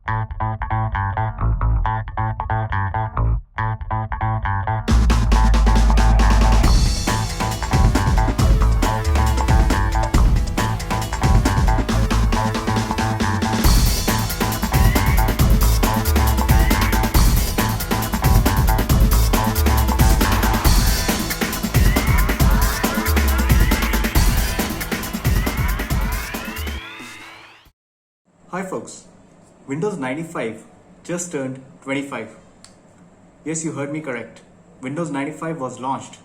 Hi folks, Windows 95 just turned 25. Yes, you heard me correct. Windows 95 was launched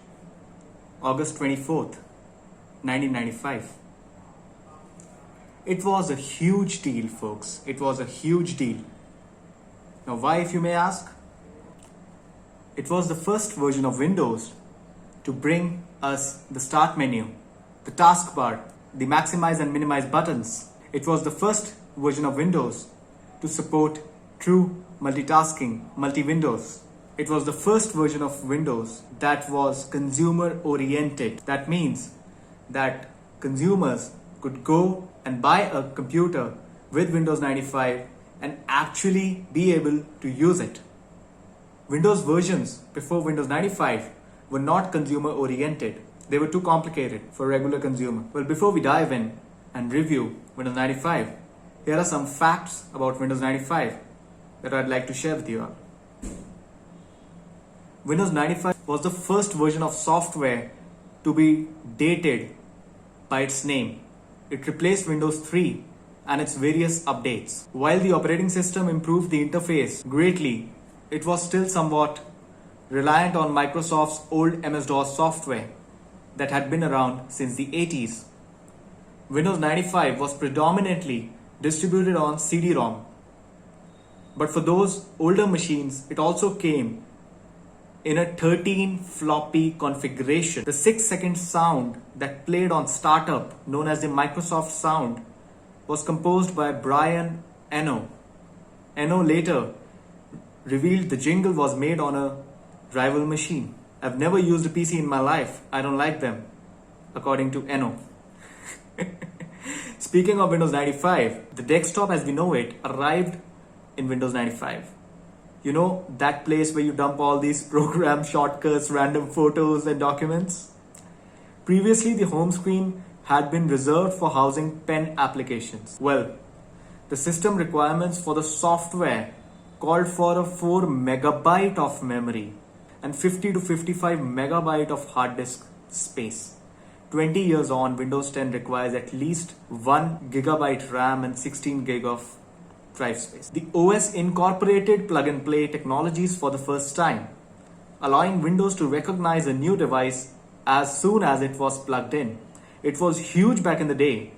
August 24th, 1995. It was a huge deal, folks. It was a huge deal. Now why, if you may ask? It was the first version of Windows to bring us the start menu, the taskbar, the maximize and minimize buttons. It was the first version of Windows to support true multitasking, multi-windows. It was the first version of Windows that was consumer oriented. That means that consumers could go and buy a computer with Windows 95 and actually be able to use it. Windows versions before Windows 95 were not consumer oriented. They were too complicated for a regular consumer. Well, before we dive in and review Windows 95, here are some facts about Windows 95 that I'd like to share with you all. Windows 95 was the first version of software to be dated by its name. It replaced Windows 3 and its various updates. While the operating system improved the interface greatly, it was still somewhat reliant on Microsoft's old MS-DOS software that had been around since the 80s. Windows 95 was predominantly distributed on CD-ROM. But for those older machines, it also came in a 13 floppy configuration. The 6-second sound that played on startup, known as the Microsoft sound, was composed by Brian Eno. Eno later revealed the jingle was made on a rival machine. I've never used a PC in my life. I don't like them, according to Eno. Speaking of Windows 95, the desktop as we know it arrived in Windows 95. You know, that place where you dump all these program shortcuts, random photos and documents? Previously, the home screen had been reserved for housing pen applications. Well, the system requirements for the software called for a 4 megabyte of memory and 50 to 55 megabyte of hard disk space. 20 years on, Windows 10 requires at least 1 gigabyte RAM and 16 gig of drive space. The OS incorporated plug-and-play technologies for the first time, allowing Windows to recognize a new device as soon as it was plugged in. It was huge back in the day,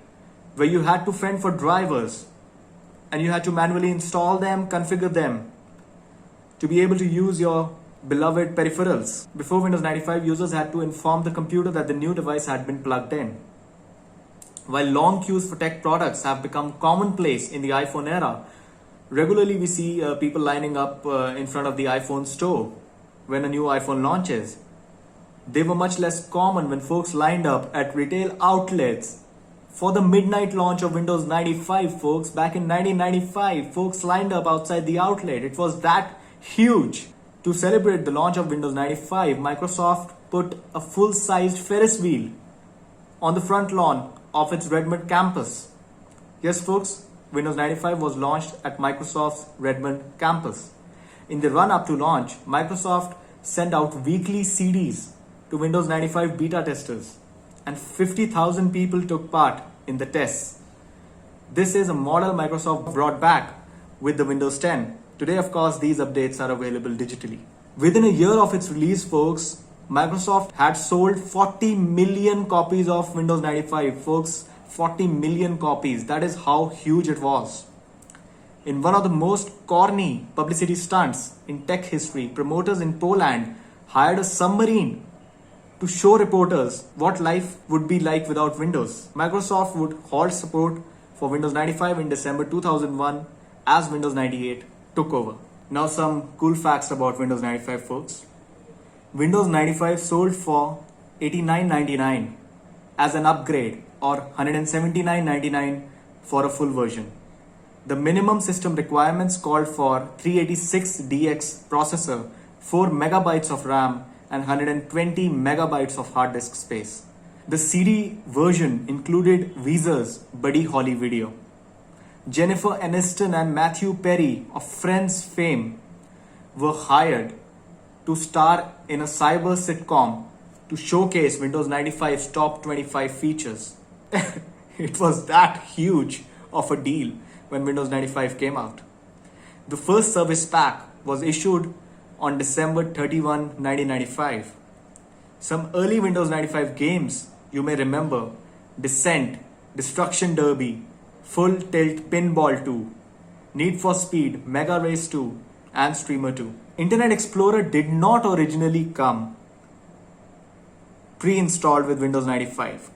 where you had to fend for drivers and you had to manually install them, configure them to be able to use your beloved peripherals. Before Windows 95, users had to inform the computer that the new device had been plugged in. While long queues for tech products have become commonplace in the iPhone era, regularly we see people lining up in front of the iPhone store when a new iPhone launches. They were much less common when folks lined up at retail outlets for the midnight launch of Windows 95, folks. Back in 1995, folks lined up outside the outlet. It was that huge. To celebrate the launch of Windows 95, Microsoft put a full-sized Ferris wheel on the front lawn of its Redmond campus. Yes, folks, Windows 95 was launched at Microsoft's Redmond campus. In the run-up to launch, Microsoft sent out weekly CDs to Windows 95 beta testers, and 50,000 people took part in the tests. This is a model Microsoft brought back with the Windows 10. Today, of course, these updates are available digitally. Within a year of its release, folks, Microsoft had sold 40 million copies of Windows 95. Folks, 40 million copies. That is how huge it was. In one of the most corny publicity stunts in tech history, promoters in Poland hired a submarine to show reporters what life would be like without Windows. Microsoft would halt support for Windows 95 in December 2001 as Windows 98 took over. Now some cool facts about Windows 95, folks. Windows 95 sold for $89.99 as an upgrade or $179.99 for a full version. The minimum system requirements called for 386DX processor, 4 megabytes of RAM, and 120 megabytes of hard disk space. The CD version included Weezer's Buddy Holly video. Jennifer Aniston and Matthew Perry of Friends fame were hired to star in a cyber sitcom to showcase Windows 95's top 25 features. It was that huge of a deal when Windows 95 came out. The first service pack was issued on December 31, 1995. Some early Windows 95 games you may remember: Descent, Destruction Derby, Full Tilt Pinball 2, Need for Speed, Mega Race 2, and Streamer 2. Internet Explorer did not originally come pre-installed with Windows 95.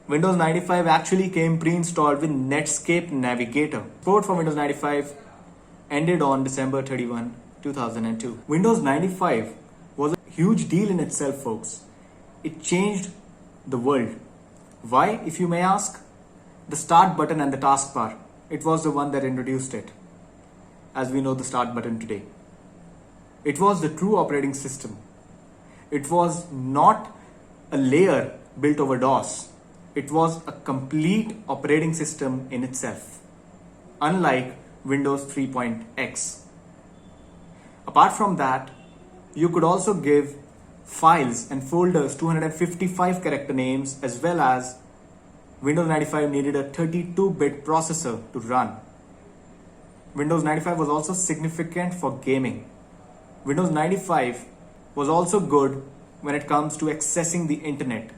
Windows 95 actually came pre-installed with Netscape Navigator. Support for Windows 95 ended on December 31, 2002. Windows 95 was a huge deal in itself, folks. It changed the world. Why, if you may ask? The start button and the taskbar. It was the one that introduced it, as we know the start button today. It was the true operating system. It was not a layer built over DOS. It was a complete operating system in itself, unlike Windows 3.x. Apart from that, you could also give files and folders 255 character names, as well as Windows 95 needed a 32-bit processor to run. Windows 95 was also significant for gaming. Windows 95 was also good when it comes to accessing the internet.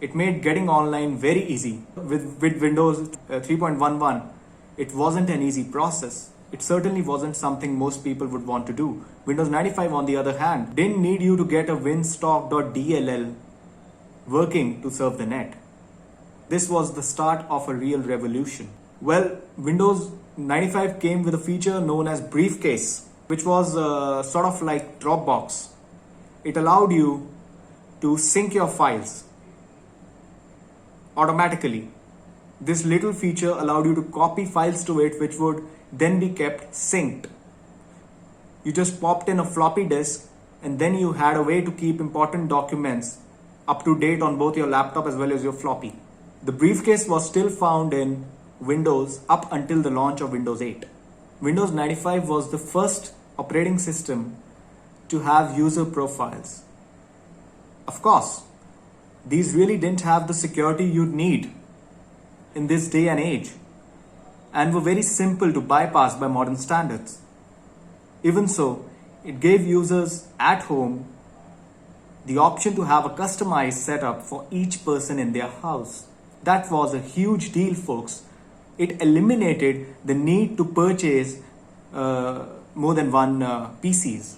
It made getting online very easy. With Windows 3.11, it wasn't an easy process. It certainly wasn't something most people would want to do. Windows 95, on the other hand, didn't need you to get a winstock.dll working to surf the net. This was the start of a real revolution. Well, Windows 95 came with a feature known as Briefcase, which was sort of like Dropbox. It allowed you to sync your files automatically. This little feature allowed you to copy files to it, which would then be kept synced. You just popped in a floppy disk, and then you had a way to keep important documents up to date on both your laptop as well as your floppy. The Briefcase was still found in Windows up until the launch of Windows 8. Windows 95 was the first operating system to have user profiles. Of course, these really didn't have the security you'd need in this day and age, and were very simple to bypass by modern standards. Even so, it gave users at home the option to have a customized setup for each person in their house. That was a huge deal, folks. It eliminated the need to purchase more than one PCs.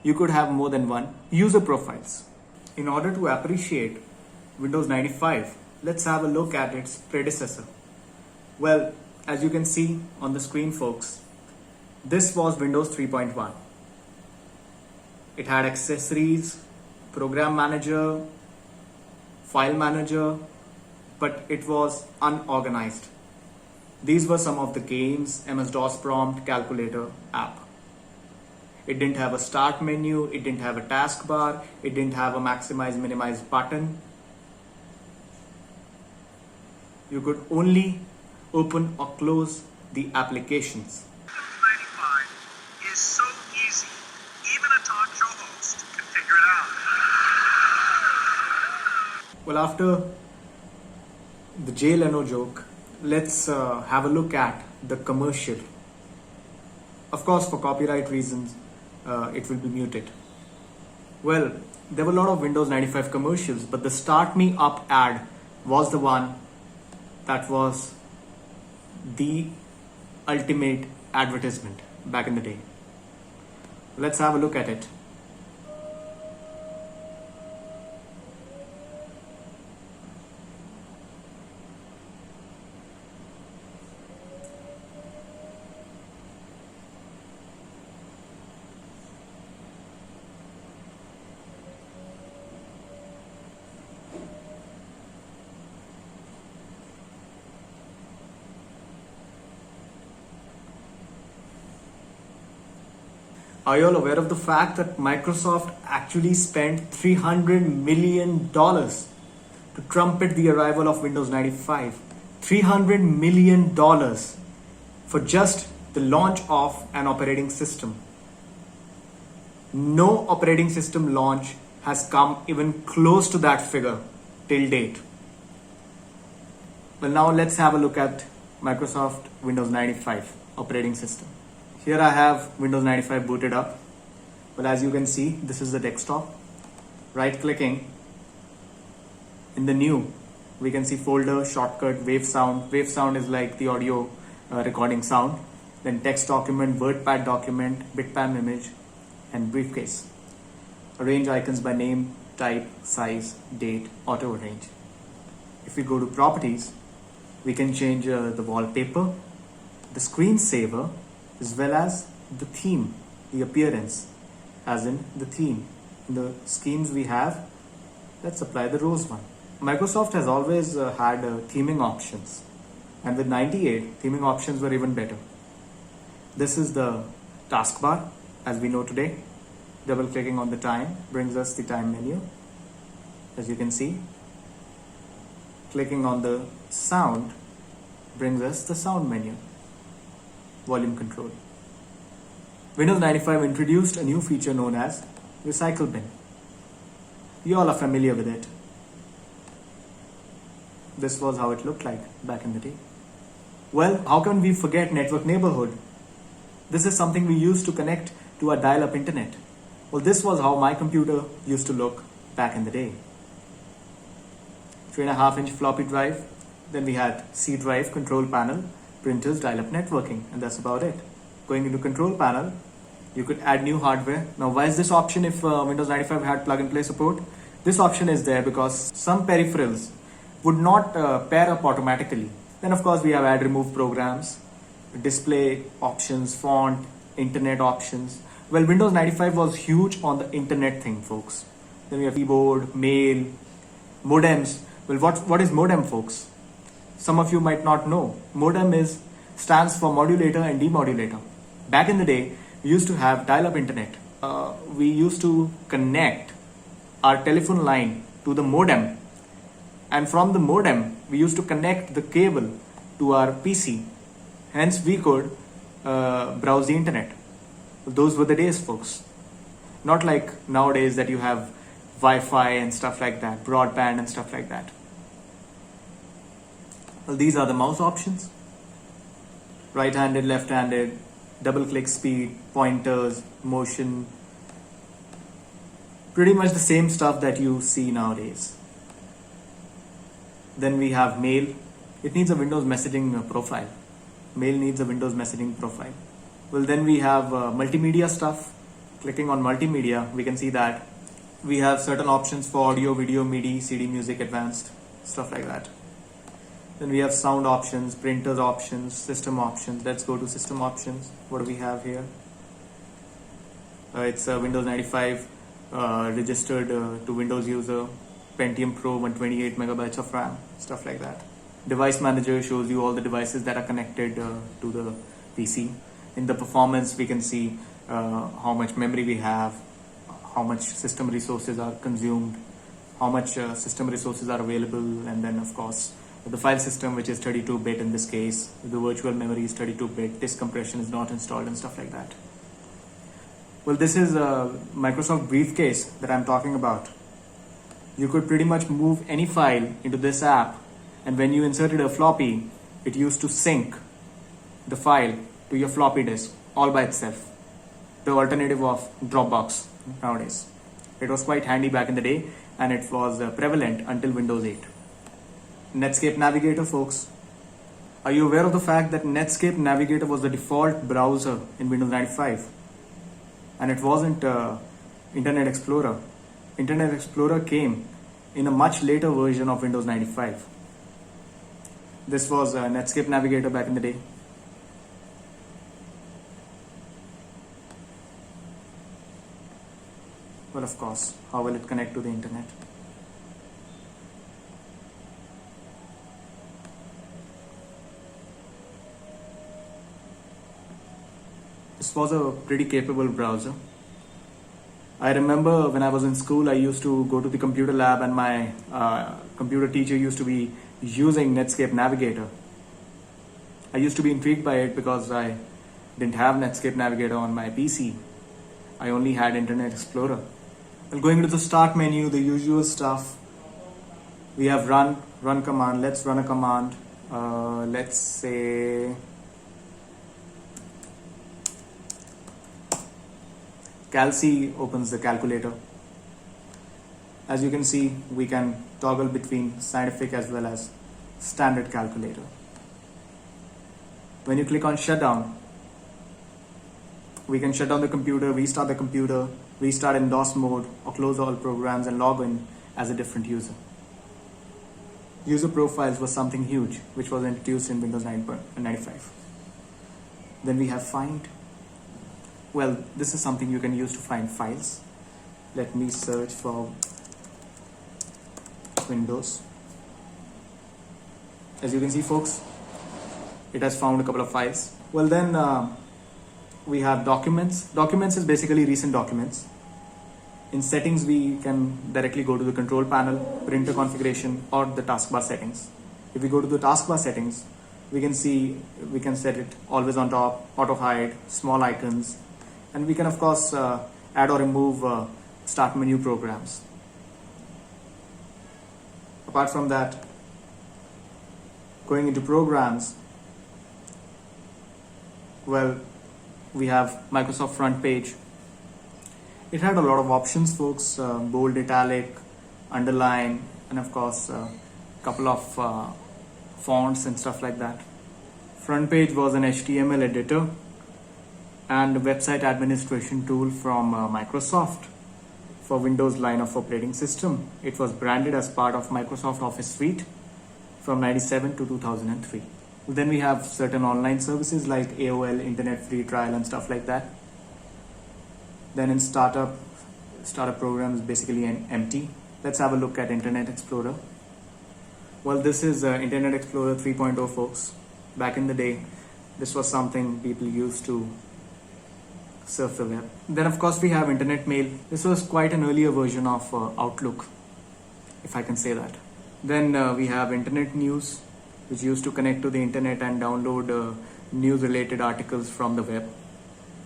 You could have more than one user profiles. In order to appreciate Windows 95, let's have a look at its predecessor. Well, as you can see on the screen, folks, this was Windows 3.1. It had accessories, program manager, file manager, but it was unorganized. These were some of the games: MS-DOS prompt, calculator, app. It didn't have a start menu, it didn't have a taskbar, it didn't have a maximize minimize button. You could only open or close the applications. Windows 95 is so easy, even a talk show host can figure it out. Well, after the Jay Leno joke, let's have a look at the commercial. Of course, for copyright reasons, it will be muted. Well, there were a lot of Windows 95 commercials, but the Start Me Up ad was the one that was the ultimate advertisement back in the day. Let's have a look at it. Are you all aware of the fact that Microsoft actually spent $300 million to trumpet the arrival of Windows 95? $300 million for just the launch of an operating system. No operating system launch has come even close to that figure till date. Well, now let's have a look at Microsoft Windows 95 operating system. Here I have Windows 95 booted up. Well, as you can see, this is the desktop. Right clicking in the new, we can see folder, shortcut, wave sound. Wave sound is like the audio recording sound. Then text document, WordPad document, bitpam image, and briefcase. Arrange icons by name, type, size, date, auto arrange. If we go to properties, we can change the wallpaper, the screensaver, as well as the theme, the appearance, as in the theme. In the schemes we have, let's apply the rose one. Microsoft has always had theming options, and with 98, theming options were even better. This is the taskbar, as we know today. Double clicking on the time brings us the time menu, as you can see. Clicking on the sound brings us the sound menu. Volume control. Windows 95 introduced a new feature known as Recycle Bin. You all are familiar with it. This was how it looked like back in the day. Well, how can we forget Network Neighborhood? This is something we used to connect to our dial-up internet. Well, this was how my computer used to look back in the day. 3.5-inch floppy drive. Then we had C drive, control panel, printers, dial-up networking, and that's about it. Going into control panel, you could add new hardware. Now, why is this option if Windows 95 had plug-and-play support? This option is there because some peripherals would not pair up automatically. Then, of course, we have add remove programs, display options, font, internet options. Well, Windows 95 was huge on the internet thing, folks. Then we have keyboard, mail, modems. Well, what is modem, folks? Some of you might not know. Modem stands for modulator and demodulator. Back in the day, we used to have dial-up internet. We used to connect our telephone line to the modem, and from the modem, we used to connect the cable to our PC. Hence, we could browse the internet. Those were the days, folks. Not like nowadays that you have Wi-Fi and stuff like that, broadband and stuff like that. Well, these are the mouse options. Right-handed, left-handed, double-click speed, pointers, motion. Pretty much the same stuff that you see nowadays. Then we have mail. It needs a Windows messaging profile. Mail needs a Windows messaging profile. Well, then we have multimedia stuff. Clicking on multimedia, we can see that we have certain options for audio, video, MIDI, CD, music, advanced, stuff like that. Then we have sound options, printers options, system options. Let's go to system options. What do we have here? It's Windows 95 registered to Windows user, Pentium Pro, 128 megabytes of RAM, stuff like that. Device manager shows you all the devices that are connected to the PC. In the performance, we can see how much memory we have, how much system resources are consumed, how much system resources are available, and then of course the file system, which is 32-bit in this case. The virtual memory is 32-bit, disk compression is not installed, and stuff like that. Well, this is a Microsoft Briefcase that I'm talking about. You could pretty much move any file into this app, and when you inserted a floppy, it used to sync the file to your floppy disk all by itself. The alternative of Dropbox nowadays. It was quite handy back in the day, and it was prevalent until Windows 8. Netscape Navigator, folks. Are you aware of the fact that Netscape Navigator was the default browser in Windows 95? And it wasn't Internet Explorer. Internet Explorer came in a much later version of Windows 95. This was Netscape Navigator back in the day. Well, of course, how will it connect to the internet? This was a pretty capable browser. I remember when I was in school, I used to go to the computer lab, and my computer teacher used to be using Netscape Navigator. I used to be intrigued by it because I didn't have Netscape Navigator on my PC. I only had Internet Explorer. Well, going to the start menu, the usual stuff. We have run command. Let's run a command. Let's say Calc opens the calculator. As you can see, we can toggle between scientific as well as standard calculator. When you click on shutdown, we can shut down the computer, restart in DOS mode, or close all programs and log in as a different user. User profiles was something huge which was introduced in Windows 95. Then we have find. Well, this is something you can use to find files. Let me search for Windows. As you can see, folks, it has found a couple of files. Well, then we have documents. Documents is basically recent documents. In settings, we can directly go to the control panel, printer configuration, or the taskbar settings. If we go to the taskbar settings, we can see we can set it always on top, auto hide, small icons, and we can of course add or remove start menu programs. Apart from that, going into programs, well, we have Microsoft front page. It had a lot of options, folks, bold, italic, underline, and of course a couple of fonts and stuff like that. Front page was an HTML editor and website administration tool from Microsoft for Windows line of operating system. It was branded as part of Microsoft Office Suite from 97 to 2003. Then we have certain online services like AOL, Internet Free Trial, and stuff like that. Then in startup program is basically empty. Let's have a look at Internet Explorer. Well, this is Internet Explorer 3.0, folks. Back in the day, this was something people used to surf the web. Then of course we have Internet Mail. This was quite an earlier version of Outlook, if I can say that. Then we have Internet News, which used to connect to the internet and download news related articles from the web.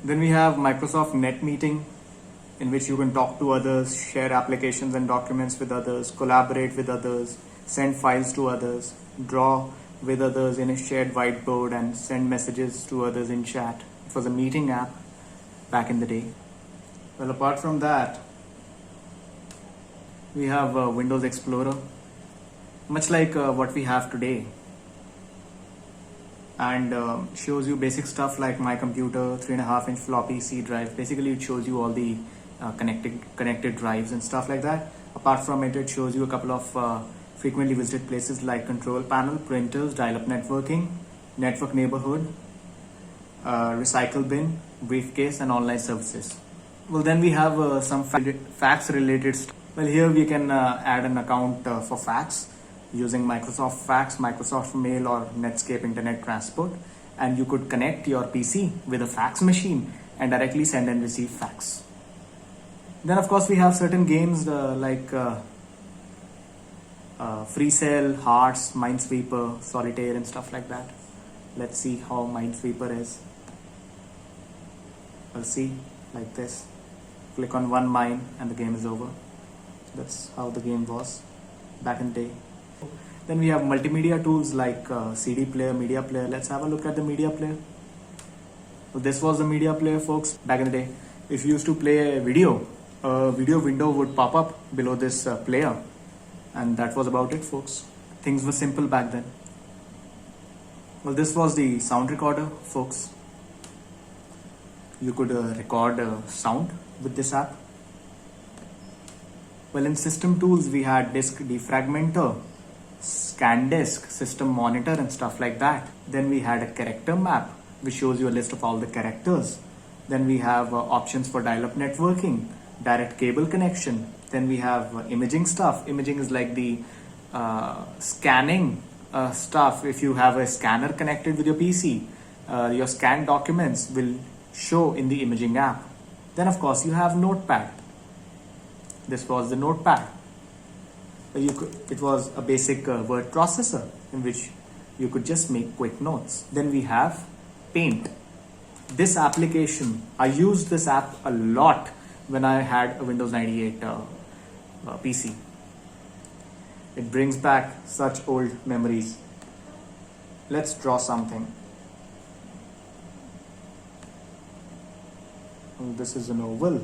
Then we have Microsoft Net Meeting, in which you can talk to others, share applications and documents with others, collaborate with others, send files to others, draw with others in a shared whiteboard, and send messages to others in chat. It was a meeting app back in the day. Well, apart from that, we have Windows Explorer, much like what we have today, and shows you basic stuff like my computer, 3.5-inch floppy C drive. Basically, it shows you all the connected drives and stuff like that. Apart from it, it shows you a couple of frequently visited places like control panel, printers, dial-up networking, network neighborhood, recycle bin, briefcase, and online services. Well, then we have some fax related stuff. Well, here we can add an account for fax using Microsoft Fax, Microsoft Mail, or Netscape Internet Transport, and you could connect your PC with a fax machine and directly send and receive fax. Then of course we have certain games like Free Cell, Hearts, Minesweeper, Solitaire, and stuff like that. Let's see how Minesweeper is. We'll see like this. Click on one mine and the game is over. That's how the game was back in the day. Then we have multimedia tools like CD player, media player. Let's have a look at the media player. So this was the media player, folks. Back in the day, if you used to play a video window would pop up below this player, and that was about it, folks. Things were simple back then. Well, this was the sound recorder, folks. You could record sound with this app. Well, in system tools, we had disk defragmenter, scan disk, system monitor, and stuff like that. Then we had a character map, which shows you a list of all the characters. Then we have options for dial-up networking, direct cable connection. Then we have imaging stuff. Imaging is like the scanning stuff. If you have a scanner connected with your PC, your scanned documents will show in the imaging app. Then of course you have Notepad. This was the Notepad. It was a basic word processor in which you could just make quick notes. Then we have Paint. This application, I used this app a lot when I had a Windows 98 PC. It brings back such old memories. Let's draw something. This is an oval.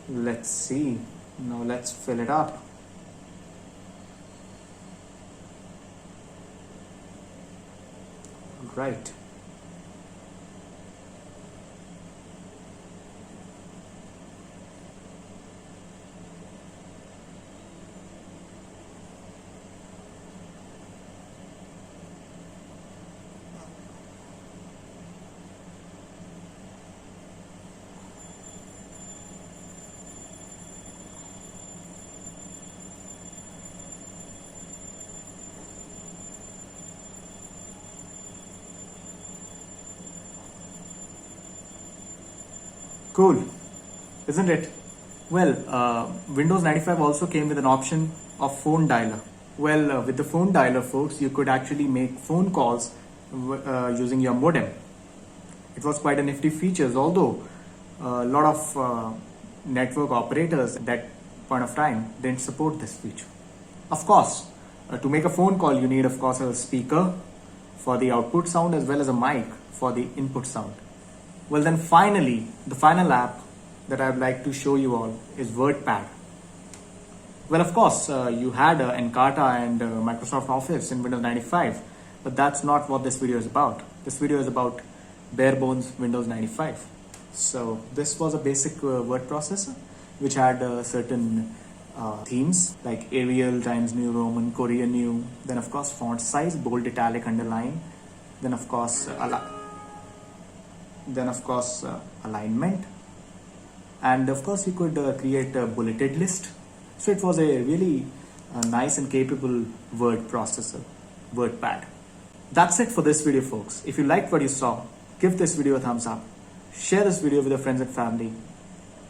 Let's see. Now let's fill it up. Right. Cool, isn't it? Well, Windows 95 also came with an option of phone dialer. Well, with the phone dialer, folks, you could actually make phone calls using your modem. It was quite a nifty feature, although a lot of network operators at that point of time didn't support this feature. Of course, to make a phone call, you need, of course, a speaker for the output sound as well as a mic for the input sound. Well, then finally, the final app that I'd like to show you all is WordPad. Well, of course, you had Encarta and Microsoft Office in Windows 95, but that's not what this video is about. This video is about bare bones Windows 95. So this was a basic word processor which had certain themes like Arial, Times New Roman, Korean New, then of course font size, bold, italic, underline, then of course alignment, and of course you could create a bulleted list. So it was a really nice and capable word processor, WordPad. That's it for this video, folks. If you liked what you saw, give this video a thumbs up, share this video with your friends and family,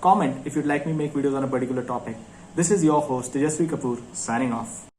comment if you'd like me to make videos on a particular topic. This is your host Tejasvi Kapoor signing off.